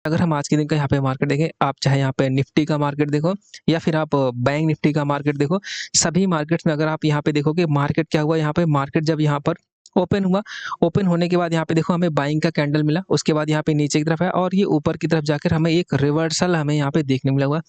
अगर हम आज के दिन का यहाँ पे मार्केट देखें, आप चाहे यहाँ पे निफ्टी का मार्केट देखो या फिर आप बैंक निफ्टी का मार्केट देखो, सभी मार्केट्स में अगर आप यहाँ पे देखोगे मार्केट क्या हुआ, यहाँ पे मार्केट जब यहाँ पर ओपन हुआ, ओपन होने के बाद यहाँ पे देखो हमें बाइंग का कैंडल मिला, उसके बाद यहाँ पे नीचे की तरफ है और ये ऊपर की तरफ जाकर हमें एक रिवर्सल हमें यहाँ पे देखने मिला हुआ।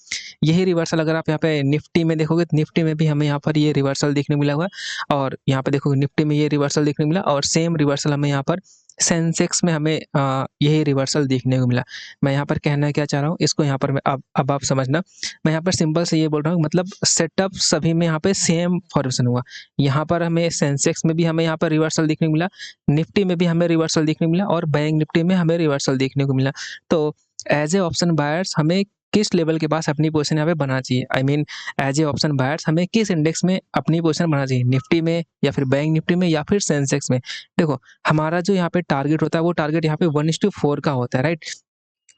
यही रिवर्सल अगर आप यहाँ पे निफ्टी में देखोगे तो निफ्टी में भी हमें यहाँ पर ये रिवर्सल देखने मिला हुआ और यहाँ पे देखोगे निफ्टी में ये रिवर्सल देखने मिला और सेम रिवर्सल हमें यहाँ पर सेंसेक्स में हमें यही रिवर्सल देखने को मिला। मैं यहाँ पर कहना क्या चाह रहा हूँ इसको यहाँ पर मैं अब आप समझना। मैं यहाँ पर सिंपल से ये बोल रहा हूँ, मतलब सेटअप सभी में यहाँ पे सेम फॉर्मेशन हुआ। यहाँ पर हमें सेंसेक्स में भी हमें यहाँ पर रिवर्सल देखने को मिला, निफ्टी में भी हमें रिवर्सल देखने को मिला और बैंक निफ्टी में हमें रिवर्सल देखने को मिला। तो एज ए ऑप्शन बायर्स हमें किस लेवल के पास अपनी पोजीशन यहाँ पे बनाना चाहिए, I mean as a option buyers हमें किस इंडेक्स में अपनी पोजीशन बनाना चाहिए, निफ्टी में या फिर बैंक निफ्टी में या फिर सेंसेक्स में। देखो हमारा जो यहाँ पे टारगेट होता है वो टारगेट यहाँ पे 1:4 का होता है, राइट।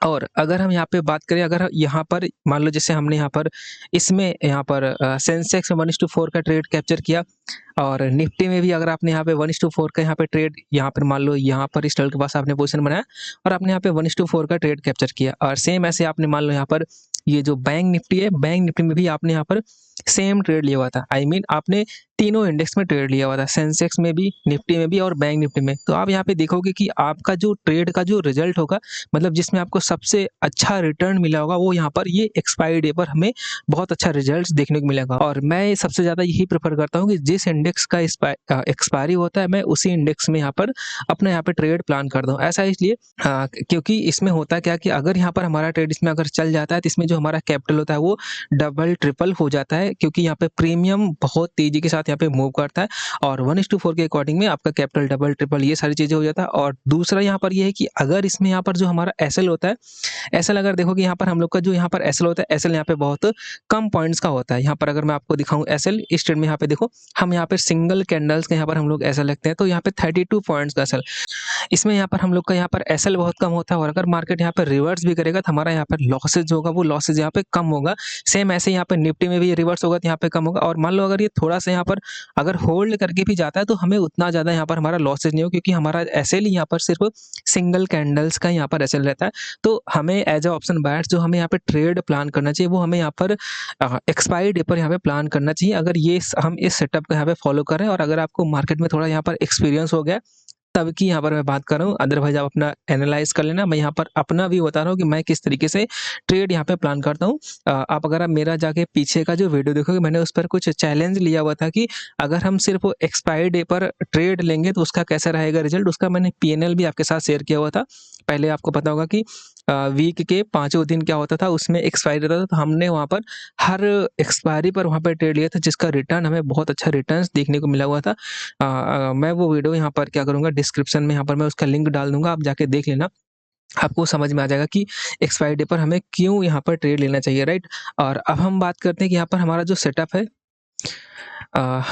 और अगर हम यहाँ पे बात करें, अगर यहाँ पर मान लो जैसे हमने यहाँ पर इसमें यहाँ पर सेंसेक्स में 1:4 का ट्रेड कैप्चर किया और निफ्टी में भी अगर आपने यहाँ पे 1:4 का यहाँ पे ट्रेड, यहाँ पर मान लो यहाँ पर इस लेवल के पास आपने पोजीशन बनाया और आपने यहाँ पे 1:4 का ट्रेड कैप्चर किया और सेम ऐसे आपने मान लो यहाँ पर ये जो बैंक निफ्टी है, बैंक निफ्टी में भी आपने यहाँ पर सेम ट्रेड लिया हुआ था, आई मीन आपने तीनों इंडेक्स में ट्रेड लिया हुआ था, सेंसेक्स में भी, निफ्टी में भी और बैंक निफ्टी में। तो आप यहाँ पे देखोगे कि आपका जो ट्रेड का जो रिजल्ट होगा, मतलब जिसमें आपको सबसे अच्छा रिटर्न मिला होगा, वो यहाँ पर ये एक्सपायरी डे पर हमें बहुत अच्छा रिजल्ट देखने को मिलेगा। और मैं सबसे ज़्यादा यही प्रेफर करता हूँ कि जिस इंडेक्स का एक्सपायरी होता है मैं उसी इंडेक्स में यहाँ पर अपना यहाँ पे ट्रेड प्लान कर दूँ। ऐसा इसलिए क्योंकि इसमें होता क्या कि अगर यहाँ पर हमारा ट्रेड इसमें अगर चल जाता है तो इसमें जो हमारा कैपिटल होता है वो डबल ट्रिपल हो जाता है, क्योंकि यहाँ पे प्रीमियम बहुत तेजी के साथ यहाँ पे मूव करता है और 1:4 के अकॉर्डिंग में आपका कैपिटल डबल ट्रिपल ये सारी चीजें हो जाता है। और दूसरा यहाँ पर ये है कि अगर इसमें यहाँ पर जो हमारा एसएल होता है, एसएल अगर देखोगे यहाँ पर हम लोग का जो यहाँ पर एसएल होता है, एसएल यहाँ पे बहुत कम पॉइंट्स का होता है। यहाँ पर अगर मैं आपको दिखाऊं एसएल इस ट्रेड में, यहाँ पे देखो हम यहाँ पे सिंगल कैंडल्स के यहाँ पर हम लोग एसएल रखते हैं, तो यहाँ पे 32 पॉइंट्स का एसएल, इसमें यहाँ पर हम लोग का यहाँ पर एसएल बहुत कम होता है और अगर मार्केट यहाँ पर रिवर्स भी करेगा तो हमारा यहाँ पर लॉसेज होगा, वो लॉसेज यहाँ पे कम होगा। सेम ऐसे यहाँ पर निफ्टी में भी रिवर्स होगा तो यहाँ पे कम होगा। और मान लो अगर ये थोड़ा सा यहाँ पर अगर होल्ड करके भी जाता है तो हमें उतना ज्यादा यहाँ पर हमारा लॉसेज नहीं हो, क्योंकि हमारा एसएल यहाँ पर सिर्फ सिंगल कैंडल्स का यहाँ पर एसएल रहता है। तो हमें एज ए ऑप्शन बायर्स जो हमें यहाँ पे ट्रेड प्लान करना चाहिए वो हमें यहाँ पर एक्सपायरी डे पर यहाँ पे प्लान करना चाहिए। अगर ये हम इस सेटअप को यहाँ पे फॉलो करें और अगर आपको मार्केट में थोड़ा यहाँ पर एक्सपीरियंस हो गया तब की यहाँ पर मैं बात कर रहा हूँ, अदरवाइज आप अपना एनालाइज कर लेना। मैं यहाँ पर अपना भी बता रहा हूँ कि मैं किस तरीके से ट्रेड यहाँ पे प्लान करता हूँ। आप अगर आप मेरा जाके पीछे का जो वीडियो देखोगे, मैंने उस पर कुछ चैलेंज लिया हुआ था कि अगर हम सिर्फ एक्सपायरी डे पर ट्रेड लेंगे तो उसका कैसा रहेगा रिजल्ट, उसका मैंने पीएनएल भी आपके साथ शेयर किया हुआ था। पहले आपको पता होगा कि वीक के 5 दिन क्या होता था, उसमें एक्सपायरी रहता था, तो हमने वहाँ पर हर एक्सपायरी पर वहाँ पर ट्रेड लिया था, जिसका रिटर्न हमें बहुत अच्छा रिटर्न देखने को मिला हुआ था। मैं वो वीडियो यहाँ पर क्या करूँगा, डिस्क्रिप्शन में यहाँ पर मैं उसका लिंक डाल दूंगा, आप जाके देख लेना, आपको समझ में आ जाएगा कि एक्सपायरी डे पर हमें क्यों यहाँ पर ट्रेड लेना चाहिए, राइट। और अब हम बात करते हैं कि यहाँ पर हमारा जो सेटअप है,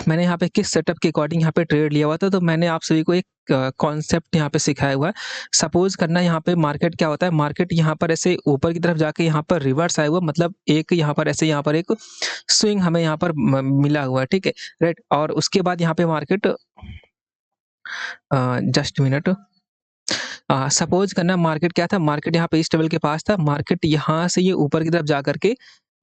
मैंने यहाँ पे किस सेटअप के अकॉर्डिंग यहाँ पे ट्रेड लिया हुआ था। तो मैंने आप सभी को एक कॉन्सेप्ट यहाँ पे सिखाया हुआ है। सपोज करना यहाँ पे मार्केट क्या होता है, मार्केट यहाँ पर ऐसे ऊपर की तरफ जाके यहाँ पर रिवर्स आया हुआ, मतलब एक यहाँ पर ऐसे यहाँ पर एक स्विंग हमें यहाँ पर मिला हुआ है, ठीक है, राइट। और उसके बाद यहाँ पे मार्केट जस्ट मिनट, सपोज करना मार्केट क्या था, मार्केट यहाँ पे इस लेवल के पास था, मार्केट यहाँ से ये ऊपर की तरफ जा करके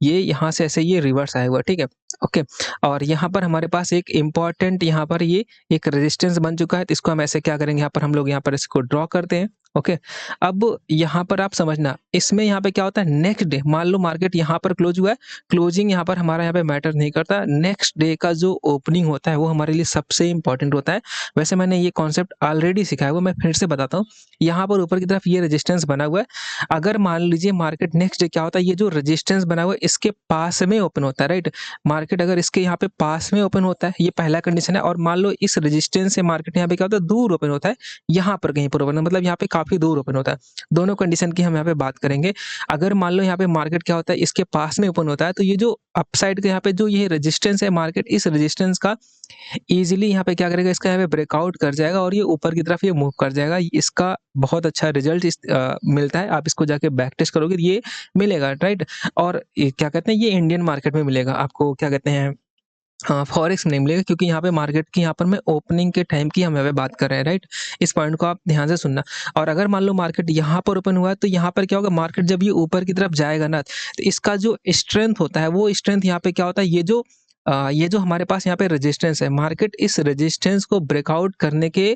ये यहाँ से ऐसे ये रिवर्स आया हुआ, ठीक है, ओके। और यहाँ पर हमारे पास एक इम्पॉर्टेंट यहाँ पर ये एक रेजिस्टेंस बन चुका है, तो इसको हम ऐसे क्या करेंगे, यहाँ पर हम लोग यहाँ पर इसको ड्रॉ करते हैं, ओके। अब यहाँ पर आप समझना, इसमें यहाँ पे क्या होता है, नेक्स्ट डे मान लो मार्केट यहाँ पर क्लोज हुआ है, क्लोजिंग यहाँ पर हमारा यहाँ पे मैटर नहीं करता, नेक्स्ट डे का जो ओपनिंग होता है वो हमारे लिए सबसे इंपॉर्टेंट होता है। वैसे मैंने ये कॉन्सेप्ट ऑलरेडी सिखाया हुआ, मैं फिर से बताता हूँ। यहाँ पर ऊपर की तरफ ये रेजिस्टेंस बना हुआ है, अगर मान लीजिए मार्केट नेक्स्ट डे क्या होता है, ये जो रेजिस्टेंस बना हुआ है इसके पास में ओपन होता है, राइट। मार्केट अगर इसके यहाँ पे पास में ओपन होता है, ये पहला कंडीशन है। और मान लो इस रेजिस्टेंस से मार्केट यहाँ पे क्या होता है, दूर ओपन होता है, यहाँ पर कहीं पर ओपन, मतलब यहाँ पे काफी दूर ओपन होता है। दोनों कंडीशन की हम यहाँ पे बात करेंगे। अगर मान लो यहाँ पे मार्केट क्या होता है, इसके पास में ओपन होता है, तो ये जो अपसाइड के यहाँ पे जो ये रेजिस्टेंस है, मार्केट इस रेजिस्टेंस का इजीली यहाँ पे क्या करेगा, इसका यहाँ पे ब्रेकआउट कर जाएगा और ये ऊपर की तरफ ये मूव कर जाएगा। इसका बहुत अच्छा रिजल्ट मिलता है, आप इसको जाके बैक टेस्ट करोगे तो ये मिलेगा, राइट। और ये क्या कहते हैं, ये इंडियन मार्केट में मिलेगा आपको, क्या कहते हैं, हाँ, फॉरेक्स में नहीं मिलेगा क्योंकि यहाँ पे मार्केट की यहाँ पर मैं ओपनिंग के टाइम की हम यहाँ पे बात कर रहे हैं, राइट? इस पॉइंट को आप ध्यान से सुनना। और अगर मान लो मार्केट यहाँ पर ओपन हुआ है तो यहाँ पर क्या होगा, मार्केट जब ये ऊपर की तरफ जाएगा ना, तो इसका जो स्ट्रेंथ होता है वो स्ट्रेंथ यहाँ पे क्या होता है, ये जो हमारे पास यहाँ पे रेजिस्टेंस है, मार्केट इस रेजिस्टेंस को ब्रेकआउट करने के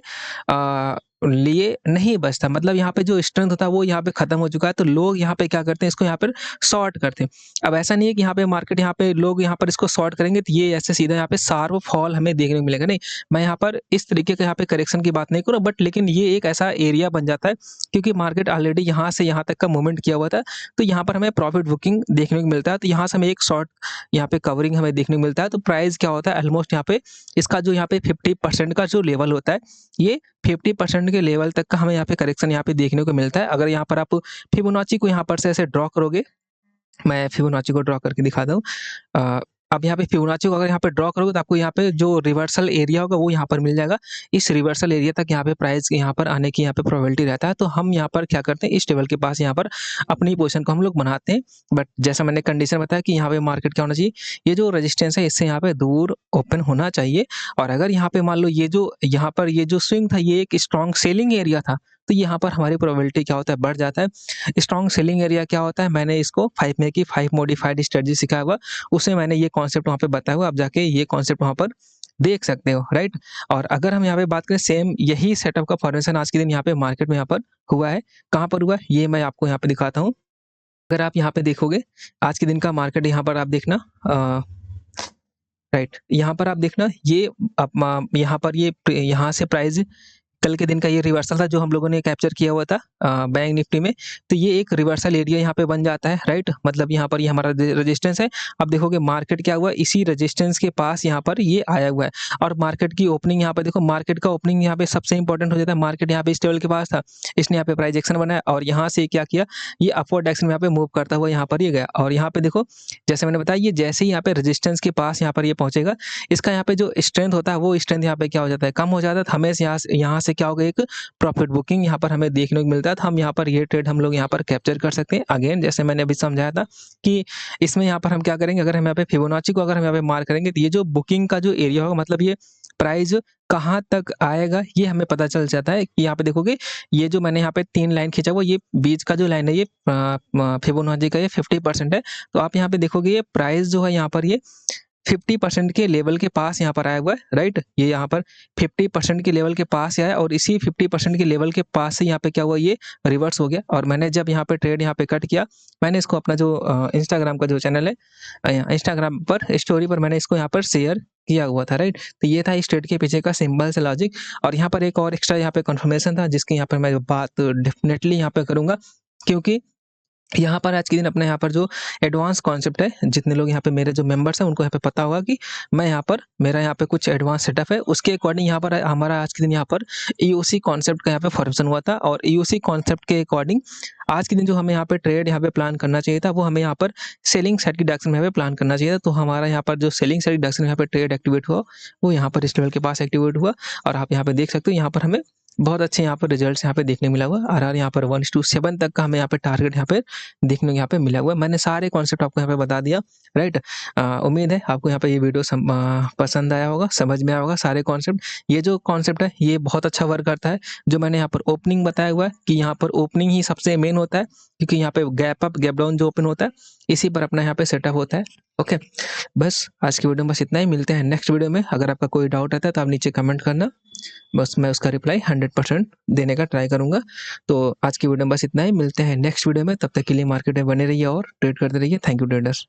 लिए नहीं बचता। मतलब यहाँ पे जो स्ट्रेंथ होता है वो यहाँ पे खत्म हो चुका है, तो लोग यहाँ पे क्या करते हैं, इसको यहाँ पर शॉर्ट करते हैं। अब ऐसा नहीं है कि यहाँ पे मार्केट यहाँ पे लोग यहाँ पर इसको शॉर्ट करेंगे तो ये ऐसे सीधा यहाँ पे शार्प फॉल हमें देखने को मिलेगा, नहीं। मैं यहाँ पर इस तरीके का यहाँ पे करेक्शन की बात नहीं करूँ, बट लेकिन ये एक ऐसा एरिया बन जाता है क्योंकि मार्केट ऑलरेडी यहाँ से यहाँ तक का मूवमेंट किया हुआ था, तो यहाँ पर हमें प्रॉफिट बुकिंग देखने को मिलता है। तो यहाँ से हमें एक शॉर्ट यहाँ पे कवरिंग हमें देखने को मिलता है। तो प्राइस क्या होता है, ऑलमोस्ट यहाँ पे इसका जो यहाँ पे 50% का जो लेवल होता है, ये 50% के लेवल तक का हमें यहाँ पे करेक्शन यहाँ पे देखने को मिलता है। अगर यहाँ पर आप फिबोनाची को यहाँ पर से ऐसे ड्रॉ करोगे, मैं फिबोनाची को ड्रॉ करके दिखाता हूँ। अब यहाँ पे फिबोनाची को अगर यहाँ पे ड्रॉ करोगे तो आपको यहाँ पे जो रिवर्सल एरिया होगा वो यहाँ पर मिल जाएगा। इस रिवर्सल एरिया तक यहाँ पे प्राइस यहाँ पर आने की यहाँ पे प्रोबेबिलिटी रहता है। तो हम यहाँ पर क्या करते हैं, इस टेबल के पास यहाँ पर अपनी पोजीशन को हम लोग बनाते हैं। बट जैसा मैंने कंडीशन बताया कि यहाँ पे मार्केट क्या होना चाहिए, ये जो रेजिस्टेंस है इससे यहाँ पे दूर ओपन होना चाहिए। और अगर यहाँ पे मान लो यहाँ पर ये जो स्विंग था ये एक स्ट्रॉन्ग सेलिंग एरिया था, तो यहाँ पर हमारी प्रोबेबिलिटी क्या होता है, बढ़ जाता है। स्ट्रॉन्ग सेलिंग एरिया क्या होता है, मैंने इसको 5 में की 5 मॉडिफाइड स्ट्रेटजी सिखाया हुआ, उसमें मैंने ये कॉन्सेप्ट वहाँ पे बताया हुआ, आप जाके ये कॉन्सेप्ट वहाँ पर देख सकते हो, राइट? और अगर हम यहाँ पे बात करें, सेम यही सेटअप का फॉर्मेशन आज के दिन यहाँ पे मार्केट में यहाँ पर हुआ है। कहाँ पर हुआ है ये मैं आपको यहाँ पे दिखाता हूँ। अगर आप यहाँ पे देखोगे आज के दिन का मार्केट, यहाँ पर आप देखना, राइट, यहाँ पर आप देखना, ये यहाँ पर यहाँ से प्राइस कल के दिन का ये रिवर्सल था जो हम लोगों ने कैप्चर किया हुआ था बैंक निफ्टी में। तो ये एक रिवर्सल एरिया यहाँ पे बन जाता है, राइट? मतलब यहाँ पर ये हमारा रेजिस्टेंस है। अब देखोगे मार्केट क्या हुआ, इसी रेजिस्टेंस के पास यहाँ पर ये आया हुआ है। और मार्केट की ओपनिंग यहाँ पे देखो, मार्केट का ओपनिंग यहाँ पे सबसे इंपॉर्टेंट हो जाता है। मार्केट यहाँ पे इस लेवल के पास था, इसने यहाँ पे प्राइस एक्शन बनाया और यहाँ से क्या किया, ये अपवर्ड डायरेक्शन में यहाँ पे मूव करता हुआ यहाँ पर ये गया। और यहाँ पे देखो, जैसे मैंने बताया, ये जैसे ही यहाँ पे रेजिस्टेंस के पास यहाँ पर ये पहुंचेगा, इसका यहाँ पे जो स्ट्रेंथ होता है वो स्ट्रेंथ यहाँ पे क्या हो जाता है, कम हो जाता है। हमें यहाँ से क्या होगा, एक प्रॉफिट बुकिंग यहाँ पर हमें देखने को मिलता है। तो हम यहाँ पर ये ट्रेड हम लोग यहाँ पर कैप्चर कर सकते हैं। अगेन जैसे मैंने अभी समझाया था कि इसमें यहाँ पर हम क्या करेंगे, अगर हम यहाँ पे फिबोनाची को अगर हम यहाँ पे मार्क करेंगे तो ये जो बुकिंग का जो एरिया होगा, मतलब ये प्राइस कहाँ तक आएगा ये हमें पता चल जाता है। कि यहाँ पे देखोगे, ये जो मैंने यहाँ पे 3 लाइन खींचा हुआ, ये बीच का जो लाइन है ये फिबोनाची का ये 50% है। तो आप यहाँ पे देखोगे ये प्राइस जो है यहाँ पर ये 50% के लेवल के पास यहाँ पर आया हुआ है, राइट? ये यहाँ पर 50% के लेवल के पास आया और इसी 50% के लेवल के पास से यहाँ पे क्या हुआ, ये रिवर्स हो गया। और मैंने जब यहाँ पे ट्रेड यहाँ पे कट किया, मैंने इसको अपना जो इंस्टाग्राम का जो चैनल है, इंस्टाग्राम पर स्टोरी पर मैंने इसको यहाँ पर शेयर किया हुआ था, राइट? तो ये था इस ट्रेड के पीछे का सिंपल से लॉजिक। और यहाँ पर एक और एक्स्ट्रा यहाँ पे कंफर्मेशन था जिसकी यहाँ पर मैं बात डेफिनेटली यहाँ पे करूंगा, क्योंकि यहाँ पर आज के दिन अपने यहाँ पर जो एडवांस कॉन्सेप्ट है, जितने लोग यहाँ पे मेरे जो मेंबर्स हैं उनको यहाँ पे पता होगा कि मैं यहाँ पर मेरा यहाँ पे कुछ एडवांस सेटअप है, उसके अकॉर्डिंग यहाँ पर हमारा आज के दिन यहाँ पर ईओसी कॉन्सेप्ट का यहाँ पे फॉर्मेशन हुआ था। और ईओसी कॉन्सेप्ट के अकॉर्डिंग आज के दिन जो हमें यहाँ पे ट्रेड यहाँ पे प्लान करना चाहिए था, वो हमें यहाँ पर सेलिंग साइड की डायरेक्शन में यहाँ पे प्लान करना चाहिए था। तो हमारा यहाँ पर जो सेलिंग साइड की डायरेक्शन में यहाँ पे ट्रेड एक्टिवेट हुआ, वो यहाँ पर इस लेवल के पास एक्टिवेट हुआ। और आप यहाँ पे देख सकते हो, यहाँ पर हमें बहुत अच्छे यहाँ पर रिजल्ट्स यहाँ पे देखने मिला हुआ। आर यहाँ पर 1:7 तक का हमें यहाँ पे टारगेट यहाँ पे देखने को यहाँ पे मिला हुआ है। मैंने सारे कॉन्सेप्ट आपको यहाँ पे बता दिया, राइट? उम्मीद है आपको यहाँ पे ये वीडियो पसंद आया होगा, समझ में आया होगा सारे कॉन्सेप्ट। ये जो कॉन्सेप्ट है ये बहुत अच्छा वर्क करता है। जो मैंने यहाँ पर ओपनिंग बताया हुआ है कि यहाँ पर ओपनिंग ही सबसे मेन होता है, क्योंकि यहाँ पे गैप अप गैप डाउन जो ओपन होता है इसी पर अपना यहाँ पे सेटअप होता है। ओके, बस आज की वीडियो में बस इतना ही। मिलते हैं नेक्स्ट वीडियो में। अगर आपका कोई डाउट आता है तो आप नीचे कमेंट करना, बस मैं उसका रिप्लाई 100% देने का ट्राई करूंगा। तो आज की वीडियो में बस इतना ही। मिलते हैं नेक्स्ट वीडियो में, तब तक के लिए मार्केट में बने रहिए और ट्रेड करते रहिए। Thank you traders.